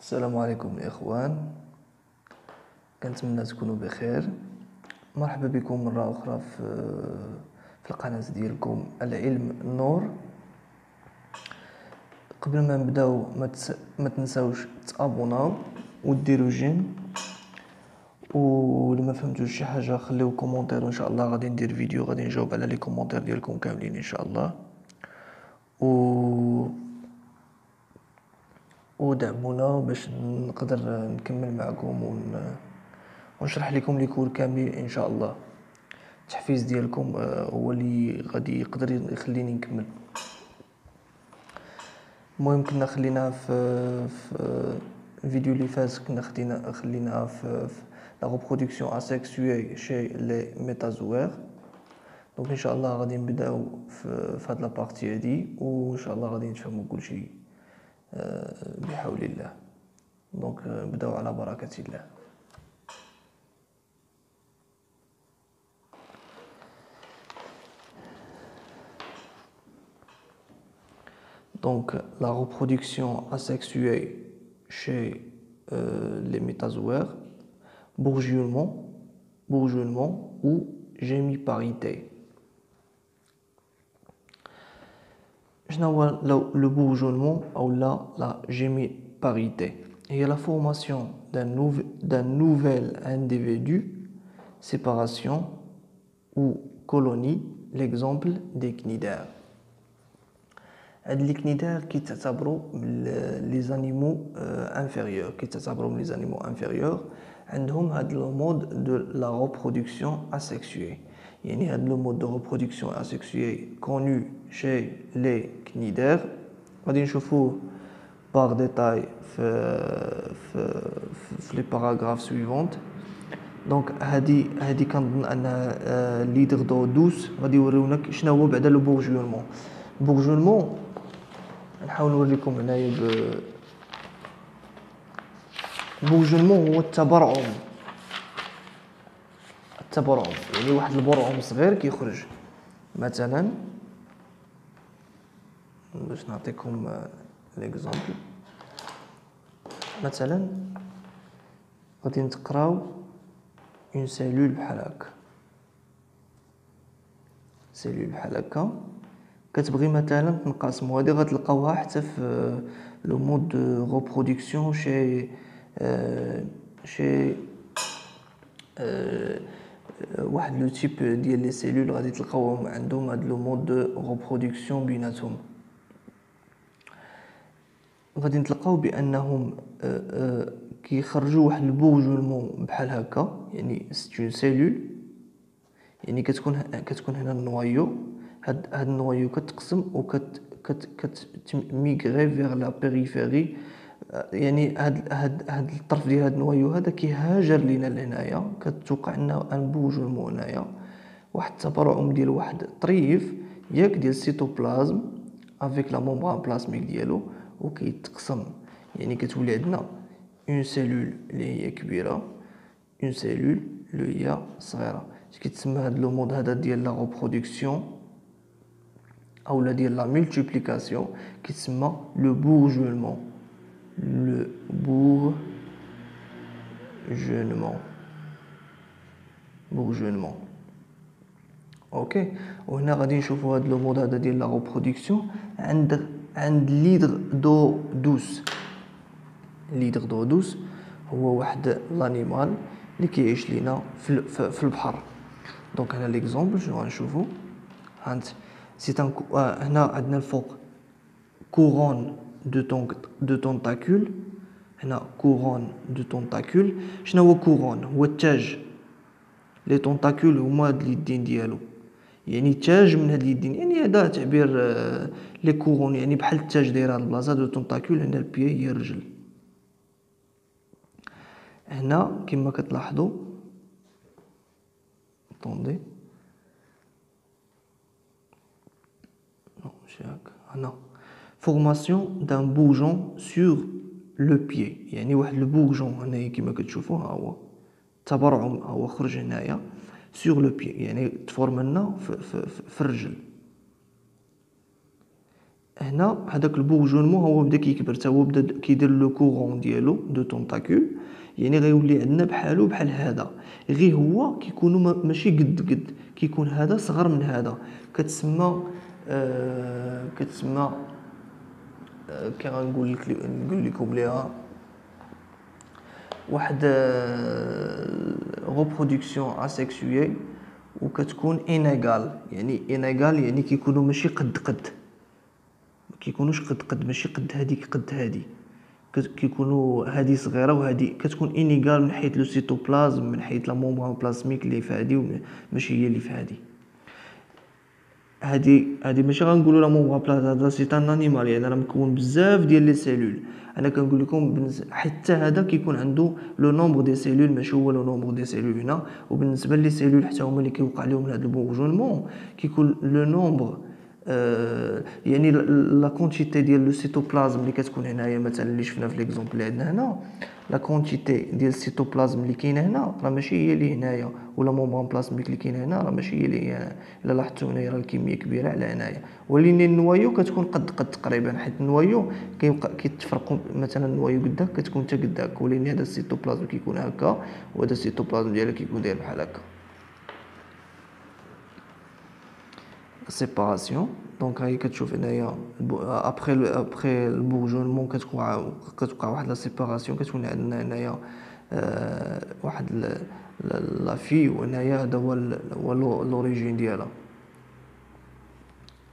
السلام عليكم الإخوان، كنتمنى تكونوا بخير. مرحبا بكم مرة أخرى في القناة ديالكم العلم نور. قبل ما نبداو ما تنساوش تابوناو وديروا جيم، ولما فهمتوش شي حاجه خليو كومونتير، وان شاء الله غادي ندير فيديو غادي نجاوب على لي كومونتير ديالكم كاملين ان شاء الله. ودعمونا باش نقدر نكمل معكم ونشرح لكم لي كور كاملين ان شاء الله. التحفيز ديالكم هو اللي غادي يقدر يخليني نكمل. المهم كنا خلينا في الفيديو اللي فات، كنا خلينا في لا ريبرودكسيون اسيكسويل شي لي ميتازوير. دونك ان شاء الله غادي نبداو في هاد لا بارتي هادي، وان شاء الله غادي نفهموا كلشي بحول الله. دونك نبداو على بركة الله. Donc, la reproduction asexuée chez les métazoaires, bourgeonnement ou gémiparité. Le bourgeonnement ou la gémiparité est la formation d'un nouvel individu, séparation ou colonie, l'exemple des cnidaires. Les cnidaires qui تعتبروا les animaux inférieurs عندهم هذا le mode de la reproduction asexuée. يعني هذا le mode de reproduction asexuée connu chez les cnidaires غادي نشوفوه par détail في les paragraphes suivants. دونك هذه كنظن انها ليدر دو دوس غادي يوريونك شنو هو بعدا لو بورجونمون. بورجونمون نحاول نوريكم هنايا البورجونمون هو التبرعم، يعني واحد البرعم صغير كيخرج. مثلا باش نعطيكم ليكزامبل، مثلا غادي نتقراو اون سيلول بحال هكا، كتبغي مثلا تنقسموا. هذه غتلقاوها حتى في لو مود دو ريبرودكسيون شي واحد لو تيب ديال لي سيلول غادي تلقاوهم عندهم هذا لو مود دو ريبرودكسيون بيناتهم. غادي نتلقاو بانهم كيخرجوا واحد البورجونمون بحال هكا، يعني سي سيلول، يعني كتكون هنا النوايو. هاد النوايو كتقسم و كتميغري فيغ لا بيريفيري. يعني هاد الطرف ديال هاد النوايو هذا كيهاجر لينا لهنايا، كتوقع لنا ان بورجونمون هنايا، واحد التبرعم ديال واحد الطريف ياك ديال السيتوبلازم افيك لا ممبران بلازميك ديالو، وكيتقسم. يعني كتولي عندنا اون سيلول اللي هي كبيره، اون سيلول اللي هي صغيره. كيتسمى هذا لو مود هذا ديال لا ريبرودكسيون اولا ديال لا مولتيبليكاسيون كيتسمى لو بورجونمون. بورجونمون اوكي. وهنا غادي نشوفوا هذا لو مود هذا ديال لا ريبرودكسيون عند ليدر دو دوس. ليدر دو دوس هو واحد لانيمال اللي كيعيش لينا في البحر. دونك هنا ليكزامبل شنو غنشوفوا. هانت هنا عندنا الفوق كورون دو تونتاكول. هنا كورون دو تونتاكول. شنو هو كورون؟ هو التاج. لي تونتاكول هما هاد اليدين ديالو، يعني تاج من هاد اليدين. يعني هذا تعبير لي كورون، يعني بحال التاج داير هاد البلاصه دو تونتاكول. هنا البيي هي الرجل. هنا كما كتلاحظوا طوندي هنا فورماسيون دان بورجون سور لو بيي. يعني واحد البورجون هنايا كما كتشوفوا، ها هو تبرعم، ها هو خرج هنايا سور لو بيي، يعني تفورم لنا في الرجل. هنا هذاك البورجونمون هو بدا كيكبر حتى هو بدا كيدير لو كورون ديالو دو تونتاكول، يعني غيولي عندنا بحالو بحال هذا، غير هو كيكونوا ماشي قد كيكون هذا صغر من هذا، كتسمى كتسمى كي غنقول لكم ليها واحد ريبرودكسيون اسيكسويل، وكتكون انيغال، يعني كيكونوا ماشي قد كيكونوش قد ماشي قد هادي كيكونوا هادي صغيره وهادي كتكون انيغال من حيث لو سيتوبلازم، من حيث لا مومبران بلازميك اللي في هادي ماشي هي اللي في هادي ماشي غنقولوا لا مومبران بلازميك، هذا سي ان انيمال، يعني راه مكون بزاف ديال لي سيلول. انا كنقول لكم حتى هذا كيكون عنده لو نومبر دي سيلول ماشي هو لو نومبر دي سيلول هنا، وبالنسبه لي سيلول حتى هما اللي كيوقع لهم هذا البورجونمون كيكون لو نومبر يعني لا كونتيتي ديال لو سيتوبلازم اللي كتكون هنايا مثلا اللي شفنا في ليكزومبل اللي عندنا هنا، لا كونتيتي ديال السيتوبلازم اللي كاينه هنا راه ماشي هي اللي هنايا، ولا مومبران بلازميك اللي كاينه هنا راه ماشي هي اللي الا لاحظتوا هنايا راه الكميه كبيره على هنايا، ولكن النوايو كتكون قد تقريبا، حيت النوايو كيتفرقوا، مثلا النوايو قداك كتكون حتى قداك، ولكن هذا السيتوبلازم كيكون هكا، وهذا السيتوبلازم ديالها كيكون داير بحال هكا. سيباراسيون دونك هاي كتشوف هنايا ابخي البورجونمون كتوقع واحد لا سيباراسيون، كتكون عندنا هنايا واحد لا في، وهنايا هذا هو لوريجين ديالها.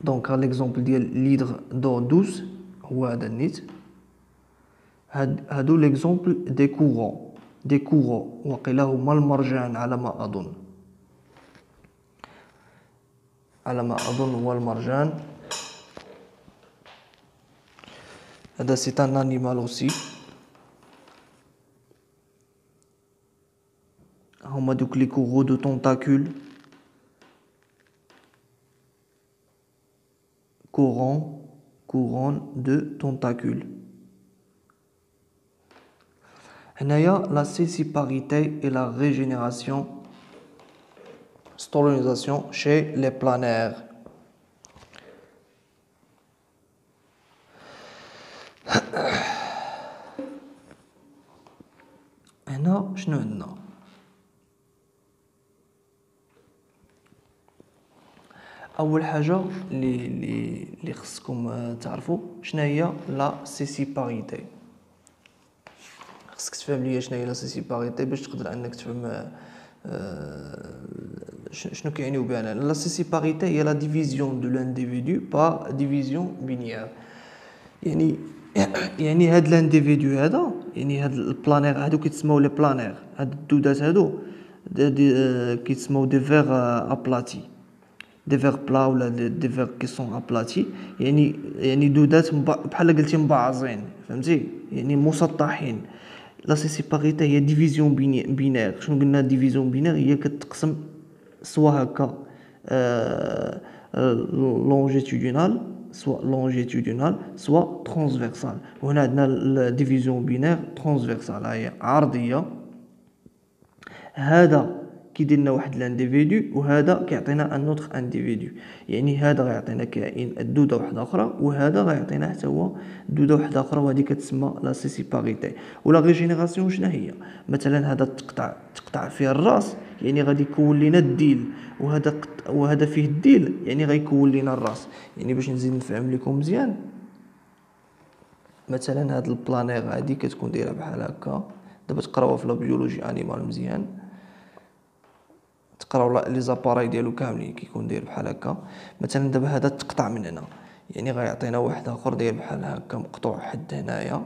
دونك ها ليكزومبل ديال ليدغ دو دوس هو هذا النيت، هادو ليكزومبل دي كورون وقيلا هما المرجان على ما اظن، هو المرجان. هذا سي ان انيمال اوسي، هما دوك لي كورو دو تونتاكول، couronne de tentacules. هنايا la sessiparité et la régénération stolonisation chez les planaires. هنا شنو عندنا؟ اول حاجه اللي خصكم تعرفوا شنو هي لا سيسيباريتي. خصك تفهم ليا شنو هي لا سيسيباريتي باش تقدر انك تفهم شنو كيعنيو بها. لا سيسيباريتي هي لا ديفيزيون دو لانديفيدو بار ديفيزيون بينيير، يعني هاد لانديفيدو هذا، يعني هاد البلانير هادو كيتسموا لي بلانير، هاد الدودات هادو كيتسموا دي فيغ ابلاتي، دي فيغ بلا ولا دي فيغ كي سون ابلاتي، يعني دودات بحال قلتي مبعزين، فهمتي، يعني مسطحين. لا سيسيباريتي هي ديفيزيون بينير. شنو قلنا ديفيزيون بينير؟ هي كتقسم سوا هكا لونجيتودينال سوا ترانسفيرسال، وهنا عندنا ديفيزيون بينير ترانسفيرسال، هي عرضيه. هذا كيدير لنا واحد الانديفيدو، وهذا كيعطينا ان اوتر انديفيدو، يعني هذا غيعطينا كائن الدوده واحده اخرى، وهذا غيعطينا حتى هو دوده واحده اخرى، وهذه كتسمى لا سيسيباريتي. ولا ريجينيراسيون شنو هي؟ مثلا هذا تقطع فيه الراس، يعني غادي يكون لنا الديل، وهذا فيه الديل، يعني غيكون لنا الراس. يعني باش نزيد نفهم لكم مزيان، مثلا هاد البلانير هادي كتكون دايره بحال هكا، دابا تقراوها في لا بيولوجي انيمال مزيان، تقراو لي زاباراي ديالو كاملين كيكون داير بحال هكا. مثلا دابا هذا تقطع من هنا، يعني غيعطينا واحد اخر داير بحال هكا مقطوع حد هنايا،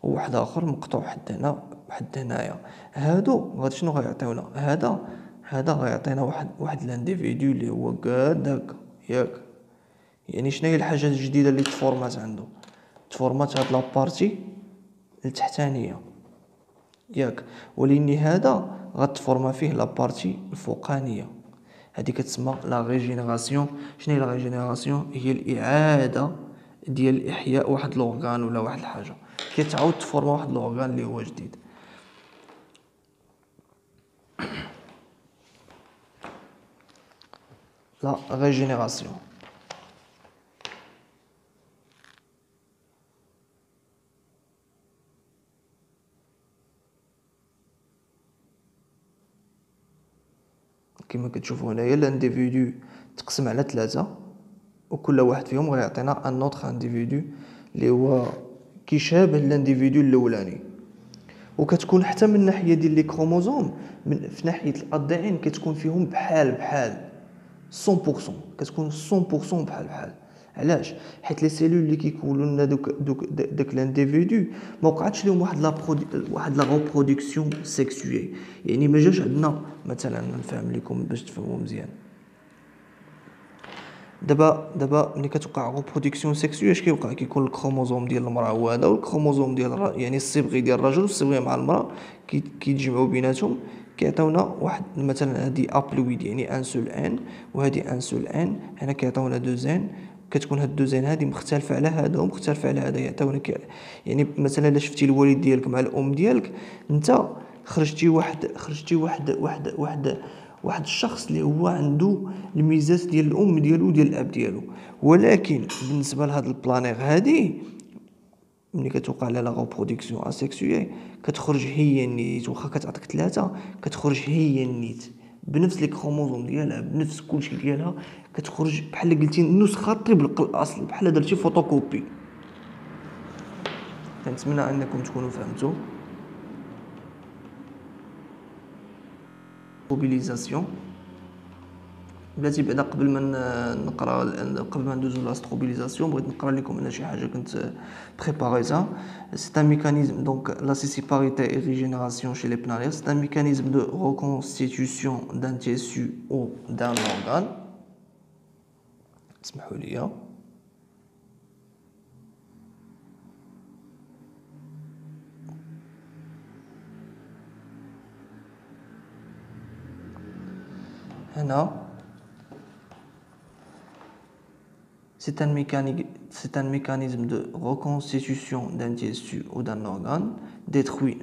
وواحد اخر مقطوع حد هنا حد هنايا. هادو غادي شنو غيعطيونا؟ هذا غيعطينا واحد الانديفيدو اللي هو قاد هكا، ياك؟ يعني شنو هي الحاجه الجديده اللي تفورمات عنده؟ تفورمات هاد لابارتي التحتانيه، ياك؟ ولكن هذا غتفورما فيه لابارتي الفوقانيه، هذه كتسمى لا ريجينيراسيون. شنو هي لا ريجينيراسيون؟ هي الاعاده ديال احياء واحد لورغان ولا واحد الحاجه، كيتعاود تفورما واحد لورغان اللي هو جديد. لا ريجينيراسيون كما كتشوفوا هنايا الانديفيدو تقسم على 3 وكل واحد فيهم غيعطينا ان اوتر انديفيدو اللي هو كيشابه الانديفيدو الاولاني. وكتكون حتى من ناحيه ديال لي كروموزوم في ناحيه الادين كتكون فيهم بحال 100%، كتكون 100% بحال. علاش؟ حيت لي سيلول اللي كيكونوا لنا داك الانديفيدو ما وقعتش لهم واحد لا ريبرودكسيون سيكسويل، يعني ما جاش عندنا مثلا نفهم لكم باش تفهموا مزيان. دابا ملي كتوقع ريبرودكسيون سيكسويل اش كيوقع؟ كيكون الكروموزوم ديال المراه هو هذا، والكروموزوم ديال يعني الصبغي ديال الرجل والصبغي مع المراه كيتجمعوا بيناتهم كيعطيونا واحد مثلا هذه ابلويد يعني ان سول ان، وهذه ان سول ان، هنا كيعطيونا دو زين. كتكون هاد دو زين هذه مختلفه على هذا ومختلفه على هذا، يعطيونا يعني مثلا الا شفتي الوالد ديالك مع الام ديالك انت خرجتي واحد الشخص اللي هو عنده الميزات ديال الام ديالو وديال الاب ديالو. ولكن بالنسبه لهاد البلانيغ هادي ملي كتوقع على لا ريبرودكسيون اسيكسويل كتخرج هي النيت، واخا كتعطيك 3 كتخرج هي النيت بنفس لي كروموزوم ديالها بنفس كلشي ديالها، كتخرج بحال قلتي نسخه طبق الاصل، بحال درتي فوتوكوبي. كنتمنى انكم تكونوا فهمتوا. ستروبيليزاسيون بلاتي بعدا قبل ما نقرا قبل ما ندوزو لاستروبيليزاسيون بغيت نقرا لكم انا شي حاجه كنت بريباريتها. سي ان ميكانيزم دونك لا سيسيباريتي اي ريجينيراسيون chez les planaires. C'est un mécanisme de reconstitution d'un tissu ou d'un organe. اسمحوا لي. هنا c'est un mécanisme de reconstitution d'un tissu ou d'un organe détruit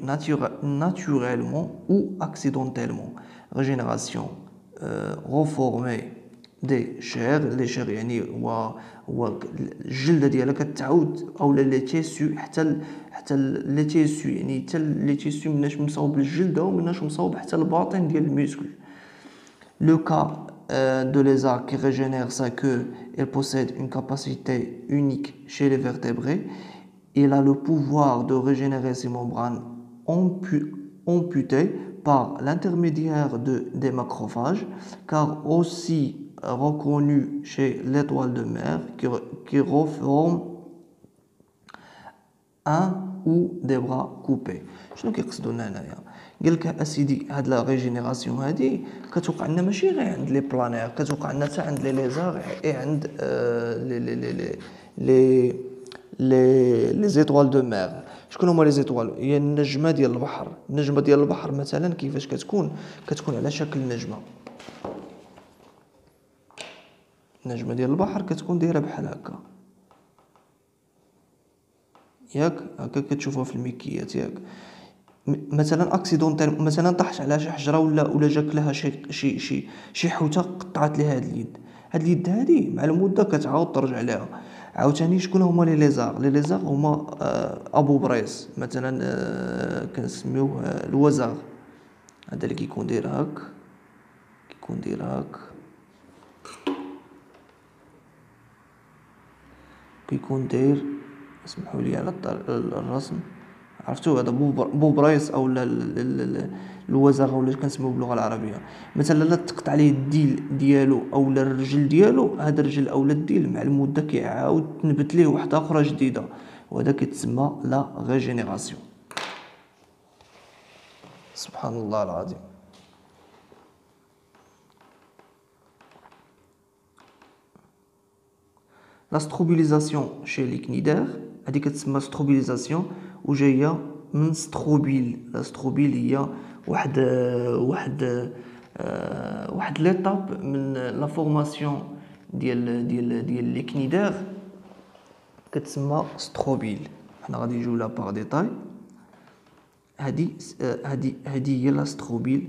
naturellement ou accidentellement. Régénération, reformer des chairs. Les chairs يعني هو الجلده ديالها كتعاود اولا لي تيسو حتى لي تيسو يعني حتى لي تيسو مناش مصاوب بالجلده ومناش مصاوب حتى الباطن ديال الميسكل. Le cas de lézard qui régénère sa queue, il possède une capacité unique chez les vertébrés. Il a le pouvoir de régénérer ses membranes amputées par l'intermédiaire des macrophages, car aussi reconnu chez l'étoile de mer qui reforme un ou des bras coupés. شنو كيقصدوا لنا هنايا؟ قال لك اسيدي هاد لا ريجينيراسيون هادي كتوقع لنا ماشي غير عند لي بلانير، كتوقع لنا حتى عند لي ليزار اي عند لي زيتوال دو مير. شكون هما لي زيتوال؟ هي النجمه ديال البحر. النجمه ديال البحر مثلا كيفاش كتكون على شكل نجمه. النجمه ديال البحر كتكون دايره بحال هكا ياك، هكا كتشوفوها في الميكيات ياك. مثلا اكسيدونتال مثلا طاحت على شي حجره ولا جاك لها شي حوته قطعت ليها هاد اليد هادي مع المده كتعاود ترجع ليها. عاوتاني شكون هما لي ليزار هما ابو بريس مثلا كنسميوه الوزغ. هذا اللي كيكون داير هاك كيكون داير اسمحوا لي على الرسم. عرفتوا هذا بوبرايس او الوزغ ولا كنسميوه باللغه العربيه. مثلا لا تقطع عليه الديل ديالو او الرجل ديالو، هذا الرجل او الديل مع المده كيعاود تنبت ليه واحده اخرى جديده، وهذا كيتسمى لا ريجينيراسيون. سبحان الله العظيم. لا ستروبيليزاسيون شي لي كنيدير هذه كتسمى ستروبيليزاسيون وجايه من ستروبيل. لا ستروبيل هي واحد ليطاب من لا فورماسيون ديال لي كنيدير كتسمى ستروبيل. حنا غادي نجيو لا باغ ديتاي. هذه هي لا ستروبيل،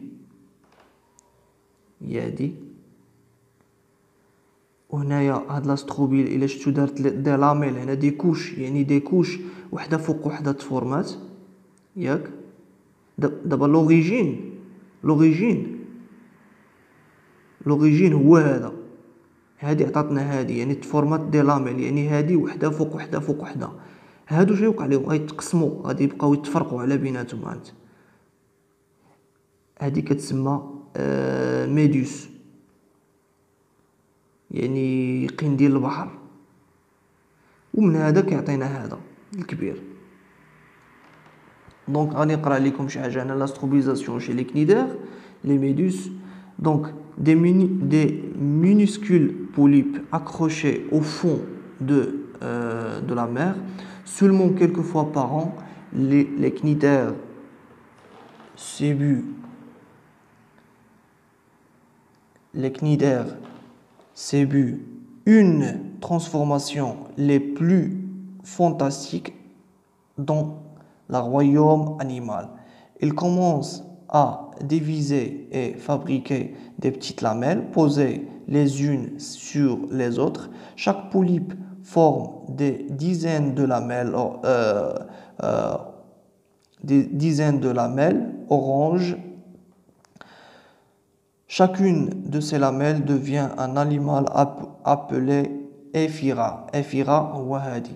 هي هذه. وهنايا هاد لاستروبيل الا شفتو دارت دي لاميل هنا دي كوش، يعني دي كوش وحده فوق وحده تفورمات ياك. دابا لوريجين لوريجين هو هذا، هادي عطاتنا هادي يعني تفورمات دي لاميل، يعني هادي وحده فوق وحده فوق وحده. هادو شنو يوقع لهم؟ غيتقسموا، غادي يبقاو يتفرقوا على بيناتهم. عاد هادي كتسمى ميدوس، يعني قنديل البحر. ومن هذا كيعطينا هذا الكبير. دونك غادي نقرا لكم شي حاجه على لاستروبيزاسيون chez les cnidaires, les méduses. Donc des minuscules polypes accrochés au fond de la mer. Seulement quelques fois par an, les cnidaires s'ébuent une transformation les plus fantastiques dans le royaume animal. Ils commencent à diviser et fabriquer des petites lamelles posées les unes sur les autres. Chaque polype forme des dizaines de lamelles oranges. Chacune de ces lamelles devient un animal appelé Ephira. Ephira هو هاد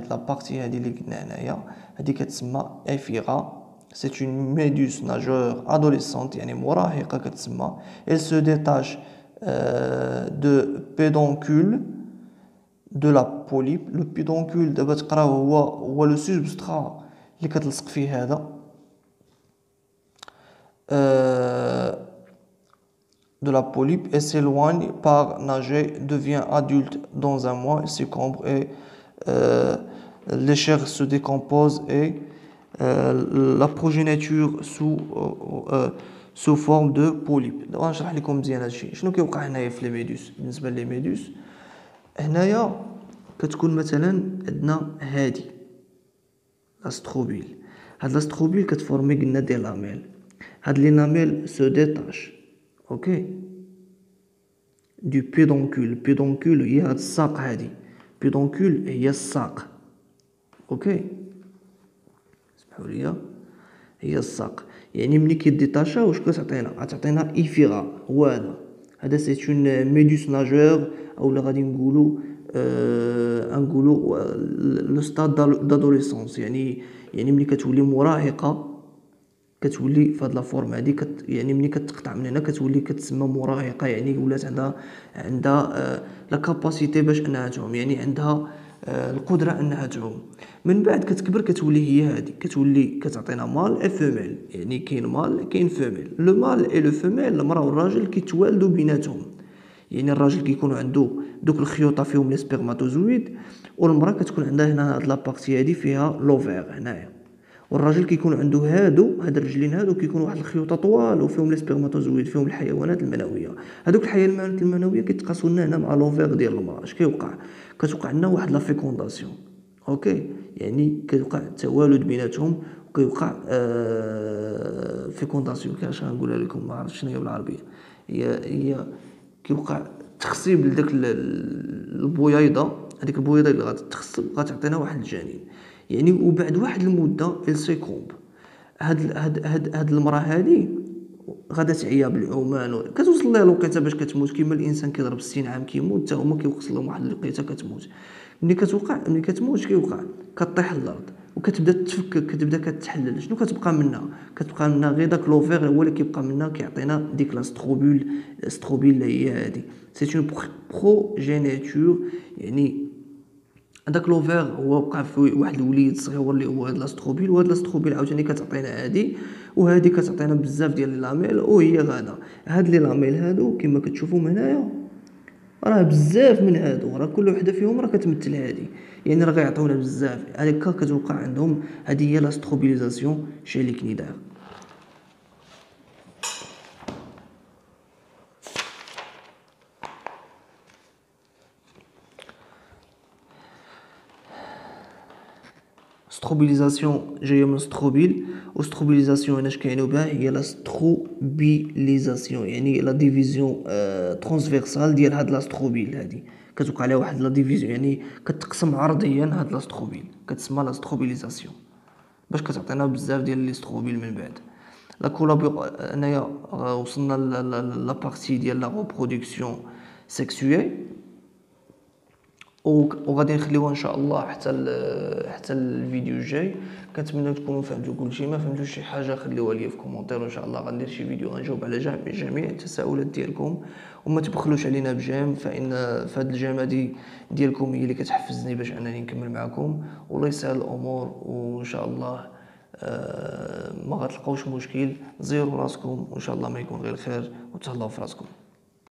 la partie هادي اللي قلنا هنايا، هادي كتسمى Ephira. C'est une méduse nageure adolescente يعني مراهقة كتسمى. Elle se détache de pédoncule de la polype. Le pédoncule دابا تقراو هو لو سوبسترا اللي كتلصق فيه هذا de la polype et s'éloigne par nager, devient adulte dans un mois, il succombe et les chairs se décomposent et la progéniture sous forme de polype. دابا نشرح لكم مزيان هادشي. شنو كيوقع هنايا في لي ميدوس؟ بالنسبه لي ميدوس هنايا كتكون مثلا عندنا هادي لاستروبيل. هاد لاستروبيل كتفورمي قلنا دي لاميل. هاد لي لاميل سو ديتاش اوكي دو بيدونكول. بيدونكول هي هاد الساق هادي، بيدونكول هي الساق اوكي، اسمحوا لي، هي الساق. يعني ملي كيديتاشا واش كتعطينا؟ غتعطينا ايفيرا. هو هذا سي اون ميدوس ناجور، اولا غادي نقولوا لو ستاد دادوليسونس، يعني ملي كتولي مراهقه كتولي في هاد لا فورم هادي يعني ملي كتقطع من هنا كتولي كتسمى مراهقه، يعني ولات عندها لا كاباسيتي باش انها تعوم، يعني عندها القدره انها تعوم. من بعد كتكبر كتولي هي هادي، كتولي كتعطينا مال اي فيميل، يعني كاين مال كاين فيميل. لو مال اي لو فيميل، المراه والراجل كيتوالدوا بيناتهم، يعني الراجل كيكون عنده دوك الخيوطه فيهم لي سبرماتوزويد، والمراه كتكون عندها هنا هاد لابارتي هادي فيها لوفير هنايا، والراجل كيكون عنده هاد الرجلين هادو كيكونوا واحد الخيوطه طوال وفيهم لي سبرماتوزويد، فيهم الحيوانات المنويه. هادوك الحيوانات المنويه كيتقاسوا لنا هنا مع لوفير ديال المراه. اش كتوقع لنا واحد لا فيكونداسيون اوكي، يعني كيوقع توالد بيناتهم وكيوقع فيكونداسيون. كيفاش غنقولها لكم؟ ما عرفتش شنو هي بالعربيه. هي كيوقع تخصيب لداك البويضه، هذيك البويضه اللي غتخصب غتعطينا واحد الجنين، يعني وبعد واحد المده السيكومب. هاد المراه هادي غادا تعيا بالعمان كتوصل لها الوقيته باش كتموت، كيما الانسان كيضرب 60 عام كيموت، حتى هما كيوصل لهم واحد الوقيته كتموت. ملي كتموت كيوقع؟ كطيح الارض وكتبدا تفكك، كتبدا كتحلل. شنو كتبقى منها غير داك لوفير هو اللي كيبقى منها، كيعطينا ديك لاستروبيل اللي هي هادي. سي اون بروجينيتور، يعني هذاك لوفير هو بقى في واحد الوليد صغير اللي هو هاد لاستروبيل، وهاد لاستروبيل عاوتاني كتعطينا هادي، وهادي كتعطينا بزاف ديال لي لاميل، وهي غادا. هاد لي لاميل هادو كما كتشوفوا هنايا راه بزاف من هادو، راه كل وحده فيهم راه كتمثل هادي، يعني راه غيعطيونا بزاف. هكا كتوقع عندهم. هادي هي لاستروبيليزاسيون شي لي كنيدار. ستروبيليزاسيون جايه من ستروبيل، وستروبيليزاسيون هنا اش كيعنيو بها؟ هي لا ستروبيليزاسيون، يعني لا ديفيزيون ترانسفيرسال ديال هاد لاستروبيل. هادي كتوقع عليها واحد لا ديفيزيون، يعني كتقسم عرضيا هاد لاستروبيل، كتسمى لا ستروبيليزاسيون باش كتعطينا بزاف ديال لي ستروبيل من بعد. لا كولابور انايا وصلنا لا بارتي ديال لا ريبرودكسيون سيكسويل، وغادي نخليوها ان شاء الله حتى الفيديو الجاي. كنتمنى تكونوا فهمتوا كلشي، ما فهمتوش شي حاجه خليوها لي في كومونتير، وان شاء الله غندير شي فيديو غنجاوب على جميع التساؤلات ديالكم. وما تبخلوش علينا بجيم، فان فهاد الجيم هادي ديالكم هي اللي كتحفزني باش انني نكمل معكم. والله يسهل الامور، وان شاء الله ما غتلقاوش مشكل. زيروا راسكم وان شاء الله ما يكون غير خير، وتهلاو في راسكم.